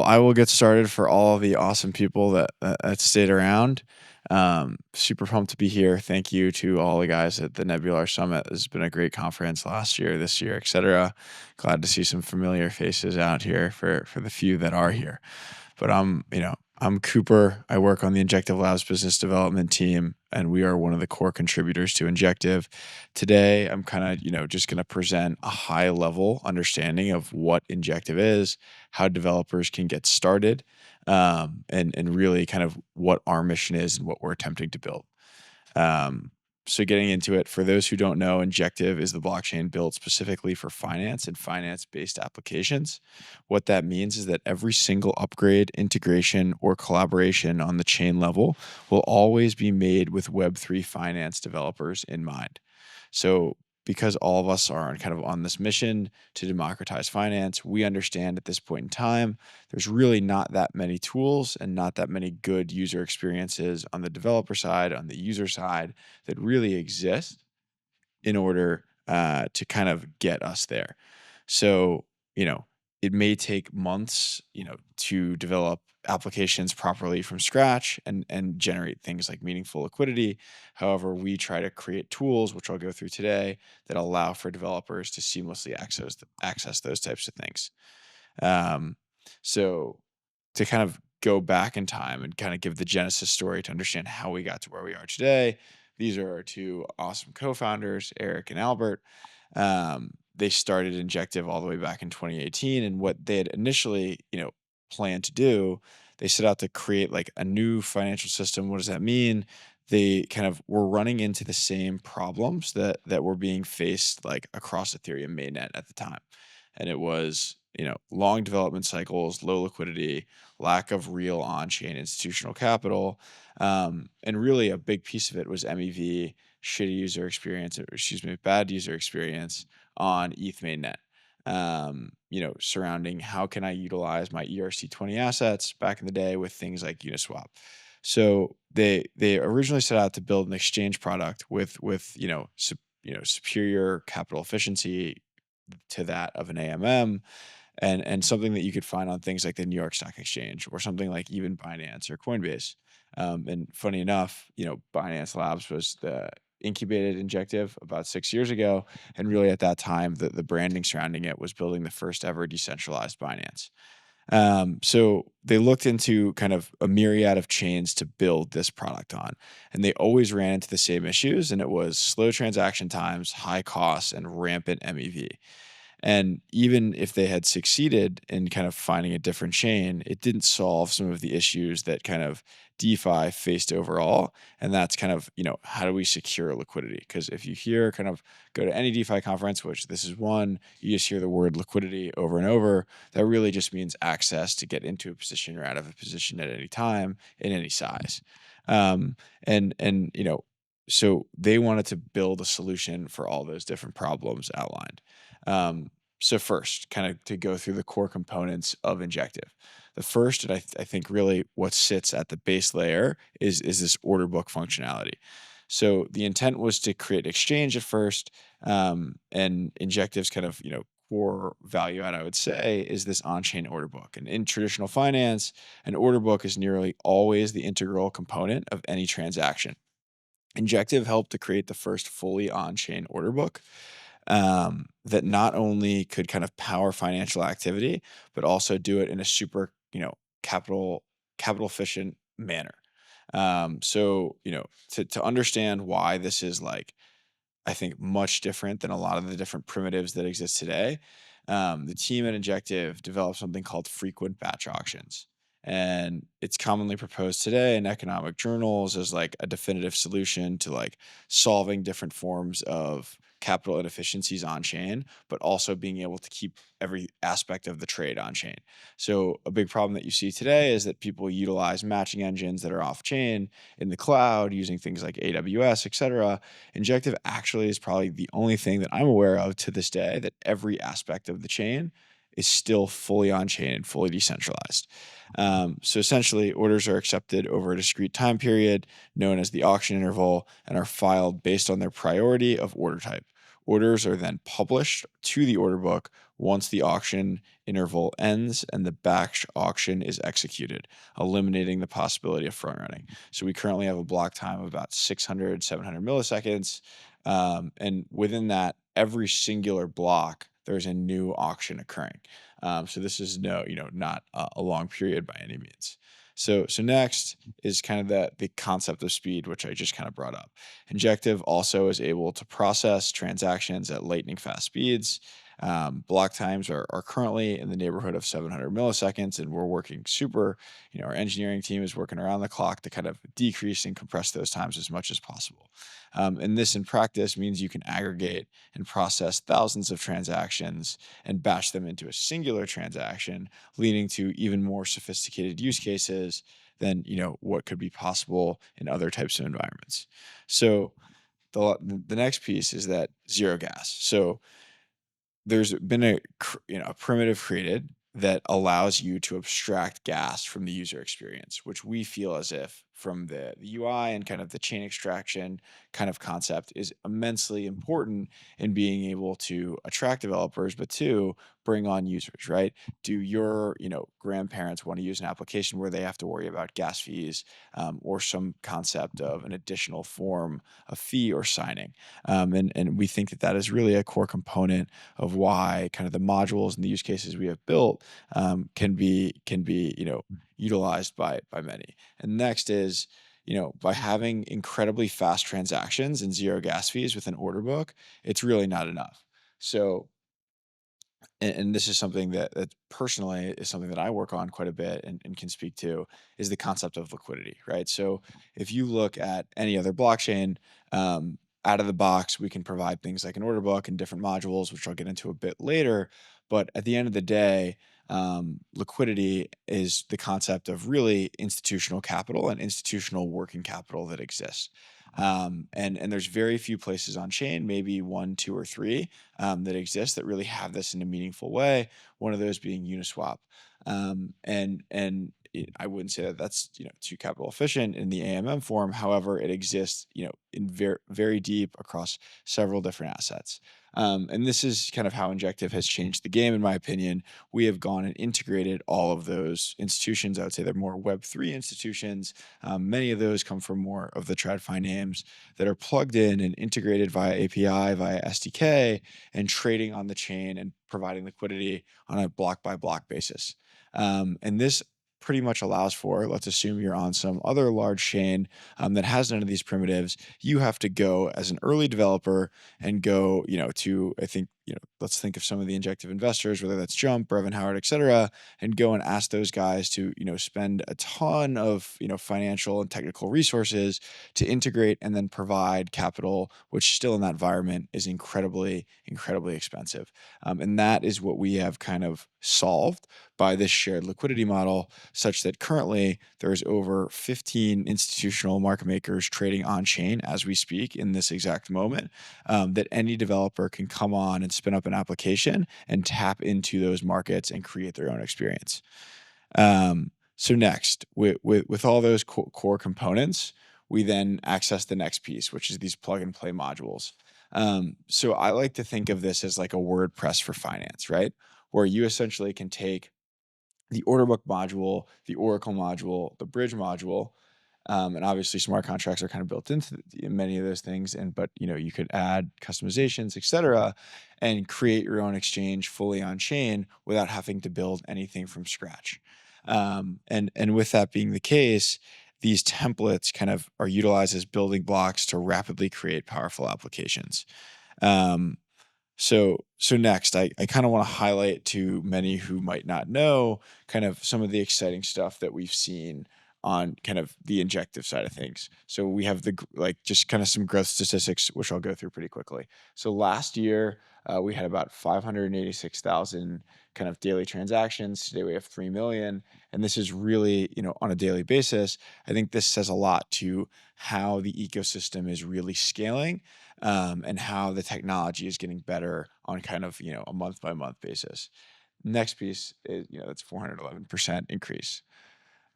Well, I will get started for all of the awesome people that stayed around. Super pumped to be here. Thank you to all the guys at the Nebular Summit. This has been a great conference last year, this year, etc. Glad to see some familiar faces out here for the few that are here. But I'm Cooper. I work on the Injective Labs business development team, and we are one of the core contributors to Injective. Today, I'm kind of, just going to present a high level understanding of what Injective is, how developers can get started, and really kind of what our mission is and what we're attempting to build. So getting into it, for those who don't know, Injective is the blockchain built specifically for finance and finance-based applications. What that means is that every single upgrade, integration, or collaboration on the chain level will always be made with Web3 finance developers in mind. So because all of us are kind of on this mission to democratize finance, we understand at this point in time, there's really not that many tools and not that many good user experiences on the developer side, on the user side, that really exist in order to kind of get us there. So, it may take months, to develop applications properly from scratch and generate things like meaningful liquidity. However, we try to create tools, which I'll go through today, that allow for developers to seamlessly access those types of things. Um, so to kind of go back in time and kind of give the genesis story to understand how we got to where we are today. These are our two awesome co-founders, Eric and Albert. They started Injective all the way back in 2018, and what they had initially, planned to do, they set out to create like a new financial system. What does that mean? They kind of were running into the same problems that were being faced like across Ethereum mainnet at the time, and it was long development cycles, low liquidity, lack of real on-chain institutional capital, and really a big piece of it was MEV, shitty user experience, or excuse me, bad user experience on ETH mainnet. Surrounding how can I utilize my ERC20 assets back in the day with things like Uniswap. So they originally set out to build an exchange product with superior capital efficiency to that of an AMM, and something that you could find on things like the New York Stock Exchange or something like even Binance or Coinbase. And funny enough, Binance Labs was the incubated Injective about 6 years ago, and really at that time, the branding surrounding it was building the first ever decentralized Binance. So they looked into kind of a myriad of chains to build this product on, and they always ran into the same issues, and it was slow transaction times, high costs, and rampant MEV. And even if they had succeeded in kind of finding a different chain, it didn't solve some of the issues that kind of DeFi faced overall. And that's kind of, how do we secure liquidity? Because if you hear kind of go to any DeFi conference, which this is one, you just hear the word liquidity over and over. That really just means access to get into a position or out of a position at any time in any size. So they wanted to build a solution for all those different problems outlined. So first, kind of to go through the core components of Injective. The first, and I think really what sits at the base layer is this order book functionality. So the intent was to create exchange at first, and Injective's kind of core value add, I would say, is this on-chain order book. And in traditional finance, an order book is nearly always the integral component of any transaction. Injective helped to create the first fully on-chain order book, that not only could kind of power financial activity, but also do it in a super, capital efficient manner. To understand why this is like, I think much different than a lot of the different primitives that exist today. The team at Injective developed something called frequent batch auctions. And it's commonly proposed today in economic journals as like a definitive solution to like solving different forms of capital inefficiencies on chain, but also being able to keep every aspect of the trade on chain. So a big problem that you see today is that people utilize matching engines that are off chain in the cloud using things like AWS, et cetera. Injective actually is probably the only thing that I'm aware of to this day that every aspect of the chain is still fully on chain and fully decentralized. So essentially, orders are accepted over a discrete time period known as the auction interval and are filed based on their priority of order type. Orders are then published to the order book once the auction interval ends and the batch auction is executed, eliminating the possibility of front running. So we currently have a block time of about 600, 700 milliseconds. And within that, every singular block, there's a new auction occurring. So this is not a long period by any means. So next is kind of the concept of speed, which I just kind of brought up. Injective also is able to process transactions at lightning fast speeds. Block times are currently in the neighborhood of 700 milliseconds, and we're working our engineering team is working around the clock to kind of decrease and compress those times as much as possible. And this in practice means you can aggregate and process thousands of transactions and batch them into a singular transaction, leading to even more sophisticated use cases than what could be possible in other types of environments. So the next piece is that zero gas. So there's been a primitive created that allows you to abstract gas from the user experience, which we feel as if from the UI and kind of the chain extraction kind of concept is immensely important in being able to attract developers, but to bring on users, right? Do your grandparents want to use an application where they have to worry about gas fees, or some concept of an additional form of fee or signing? And we think that is really a core component of why kind of the modules and the use cases we have built can be utilized by many. And next is by having incredibly fast transactions and zero gas fees with an order book, it's really not enough. So and this is something that personally is something that I work on quite a bit and can speak to, is the concept of liquidity, right? So if you look at any other blockchain, out of the box, we can provide things like an order book and different modules, which I'll get into a bit later. But at the end of the day, liquidity is the concept of really institutional capital and institutional working capital that exists. And there's very few places on chain, maybe one, two, or three, that exist that really have this in a meaningful way. One of those being Uniswap. I wouldn't say that that's too capital efficient in the AMM form. However, it exists in very deep across several different assets. And this is kind of how Injective has changed the game, in my opinion. We have gone and integrated all of those institutions. I would say they're more Web3 institutions. Many of those come from more of the TradFi names that are plugged in and integrated via API, via SDK, and trading on the chain and providing liquidity on a block by block basis. And this pretty much allows for, let's assume you're on some other large chain that has none of these primitives. You have to go as an early developer and go, to, I think, let's think of some of the injective investors, whether that's Jump, Brevin Howard, et cetera, and go and ask those guys to, spend a ton of, financial and technical resources to integrate and then provide capital, which still in that environment is incredibly, incredibly expensive. And that is what we have kind of solved by this shared liquidity model, such that currently there's over 15 institutional market makers trading on chain as we speak in this exact moment, that any developer can come on and spin up an application and tap into those markets and create their own experience. So next, with all those core components, we then access the next piece, which is these plug and play modules. So I like to think of this as like a WordPress for finance, right? Where you essentially can take the order book module, the Oracle module, the bridge module, and obviously smart contracts are kind of built into many of those things. But you could add customizations, et cetera, and create your own exchange fully on chain without having to build anything from scratch. And with that being the case, these templates kind of are utilized as building blocks to rapidly create powerful applications. Um, so next, I kind of want to highlight to many who might not know kind of some of the exciting stuff that we've seen on kind of the injective side of things. So we have just kind of some growth statistics, which I'll go through pretty quickly. So last year, we had about 586,000 kind of daily transactions. Today we have 3 million. And this is really, on a daily basis. I think this says a lot to how the ecosystem is really scaling, and how the technology is getting better on kind of, a month by month basis. Next piece is, that's 411% increase.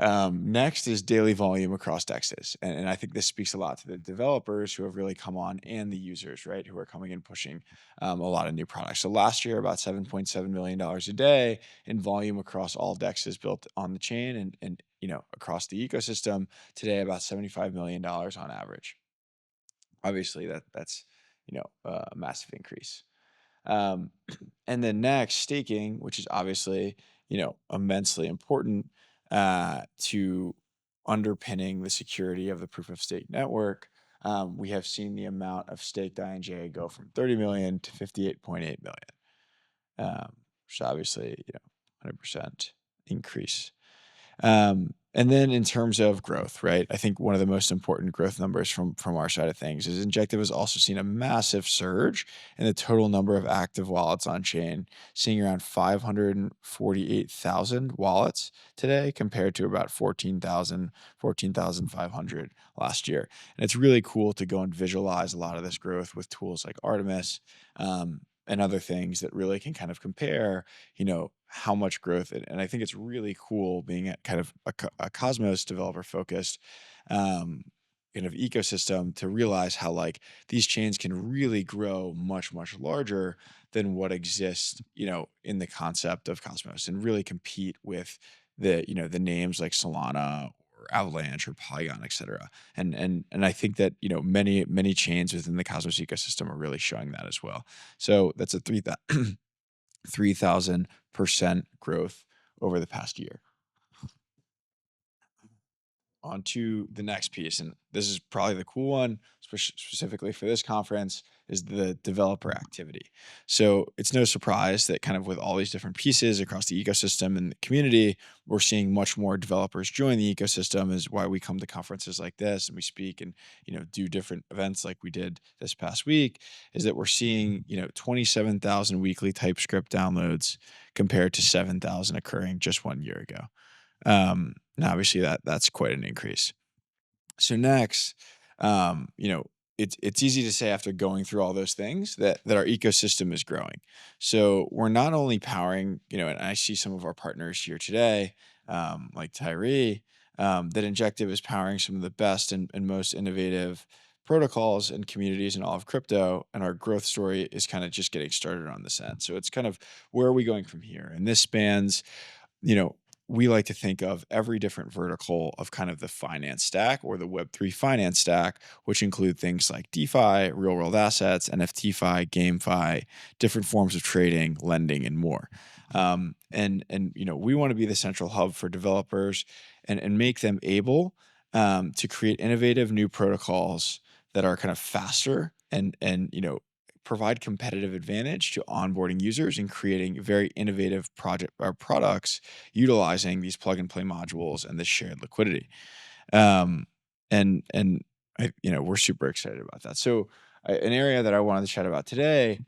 Next is daily volume across DEXs. And I think this speaks a lot to the developers who have really come on and the users, right, who are coming and pushing a lot of new products. So last year, about $7.7 million a day in volume across all DEXs built on the chain and across the ecosystem. Today, about $75 million on average. Obviously, that's a massive increase. Um, and then next, staking, which is obviously, immensely important to underpinning the security of the proof of stake network. We have seen the amount of staked INJ go from 30 million to 58.8 million, which is obviously, 100% increase. And then in terms of growth, right? I think one of the most important growth numbers from our side of things is Injective has also seen a massive surge in the total number of active wallets on chain, seeing around 548,000 wallets today compared to about 14,500 last year. And it's really cool to go and visualize a lot of this growth with tools like Artemis, and other things that really can kind of compare, how much growth. And I think it's really cool being at kind of a Cosmos developer focused kind of ecosystem to realize how like these chains can really grow much, much larger than what exists, in the concept of Cosmos and really compete with the names like Solana or Avalanche or Polygon, et cetera. And I think that, many, many chains within the Cosmos ecosystem are really showing that as well. So that's a 3,000% growth over the past year. On to the next piece, and this is probably the cool one, specifically for this conference, is the developer activity. So it's no surprise that kind of with all these different pieces across the ecosystem and the community, we're seeing much more developers join the ecosystem. Is why we come to conferences like this and we speak and do different events like we did this past week. Is that we're seeing 27,000 weekly TypeScript downloads compared to 7,000 occurring just 1 year ago. And obviously that's quite an increase. So next, it's easy to say after going through all those things that our ecosystem is growing. So we're not only powering, and I see some of our partners here today, like Tyree, that Injective is powering some of the best and most innovative protocols and communities in all of crypto, and our growth story is kind of just getting started on this end. So it's kind of where are we going from here? And this spans you know, we like to think of every different vertical of kind of the finance stack or the Web3 finance stack, which include things like DeFi, real world assets, NFTFi, GameFi, different forms of trading, lending, and more. And we want to be the central hub for developers and make them able to create innovative new protocols that are kind of faster and provide competitive advantage to onboarding users and creating very innovative project or products utilizing these plug and play modules and the shared liquidity. Um, and we're super excited about that. So an area that I wanted to chat about today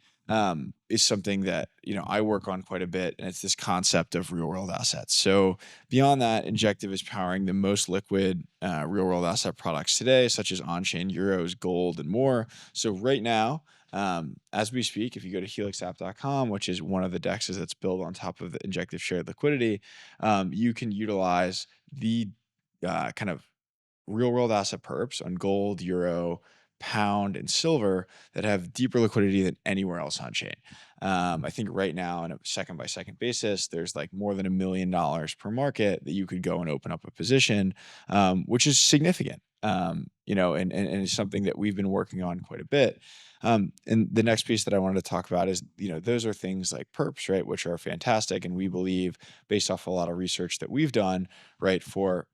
is something that I work on quite a bit, and it's this concept of real world assets. So beyond that, Injective is powering the most liquid real world asset products today, such as on-chain euros, gold, and more. So right now, as we speak, if you go to helixapp.com, which is one of the dexes that's built on top of the Injective shared liquidity, you can utilize the kind of real world asset perps on gold, euro, pound, and silver that have deeper liquidity than anywhere else on chain. I think right now, on a second by second basis, there's like more than $1 million per market that you could go and open up a position, which is significant. And it's something that we've been working on quite a bit. And the next piece that I wanted to talk about is, those are things like perps, right, which are fantastic. And we believe, based off a lot of research that we've done, right, for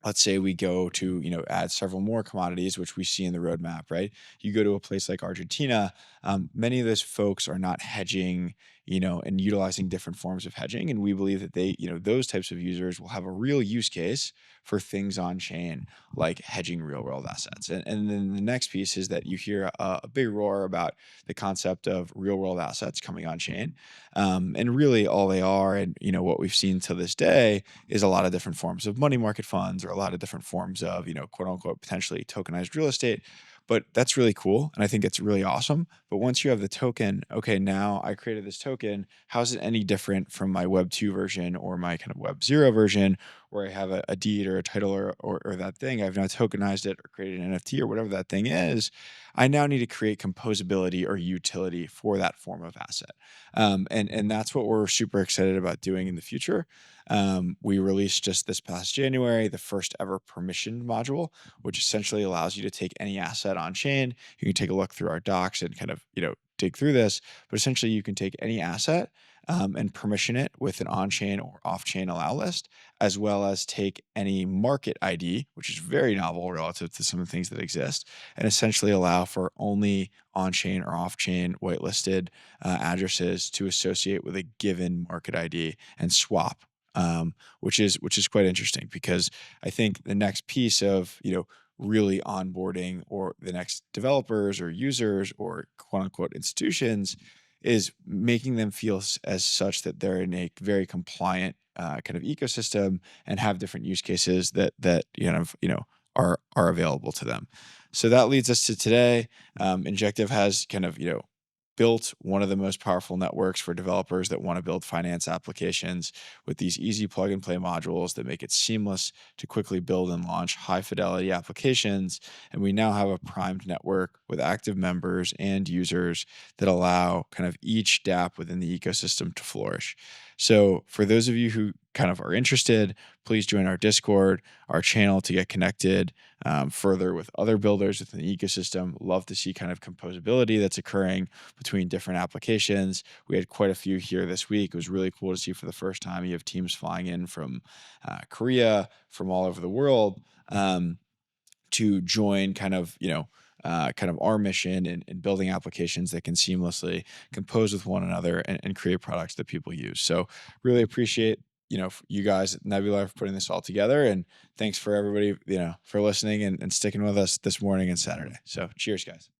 let's say we go to add several more commodities, which we see in the roadmap, right? You go to a place like Argentina, many of those folks are not hedging, and utilizing different forms of hedging, and we believe that they those types of users will have a real use case for things on chain like hedging real world assets. And then the next piece is that you hear a big roar about the concept of real world assets coming on chain, and really all they are, and what we've seen to this day is a lot of different forms of money market funds or a lot of different forms of, quote unquote, potentially tokenized real estate. But that's really cool. And I think it's really awesome. But once you have the token, okay, now I created this token. How is it any different from my Web 2 version or my kind of Web 0 version where I have a deed or a title or that thing. I've now tokenized it or created an NFT or whatever that thing is. I now need to create composability or utility for that form of asset. And that's what we're super excited about doing in the future. We released just this past January the first ever permissioned module, which essentially allows you to take any asset on chain. You can take a look through our docs and kind of, dig through this, but essentially you can take any asset and permission it with an on-chain or off-chain allow list, as well as take any market ID, which is very novel relative to some of the things that exist, and essentially allow for only on-chain or off-chain whitelisted addresses to associate with a given market ID and swap. Which is quite interesting because I think the next piece of really onboarding or the next developers or users or quote unquote institutions is making them feel as such that they're in a very compliant kind of ecosystem and have different use cases that are available to them. So that leads us to today. Injective has kind of built one of the most powerful networks for developers that want to build finance applications with these easy plug and play modules that make it seamless to quickly build and launch high fidelity applications. And we now have a primed network with active members and users that allow kind of each dApp within the ecosystem to flourish. So for those of you who kind of are interested, please join our Discord, our channel to get connected further with other builders within the ecosystem. Love to see kind of composability that's occurring between different applications. We had quite a few here this week. It was really cool to see for the first time. You have teams flying in from Korea, from all over the world to join kind of our mission in building applications that can seamlessly compose with one another and create products that people use. So really appreciate you guys at Nebular for putting this all together, and thanks for everybody for listening and sticking with us this morning and Saturday. So cheers, guys.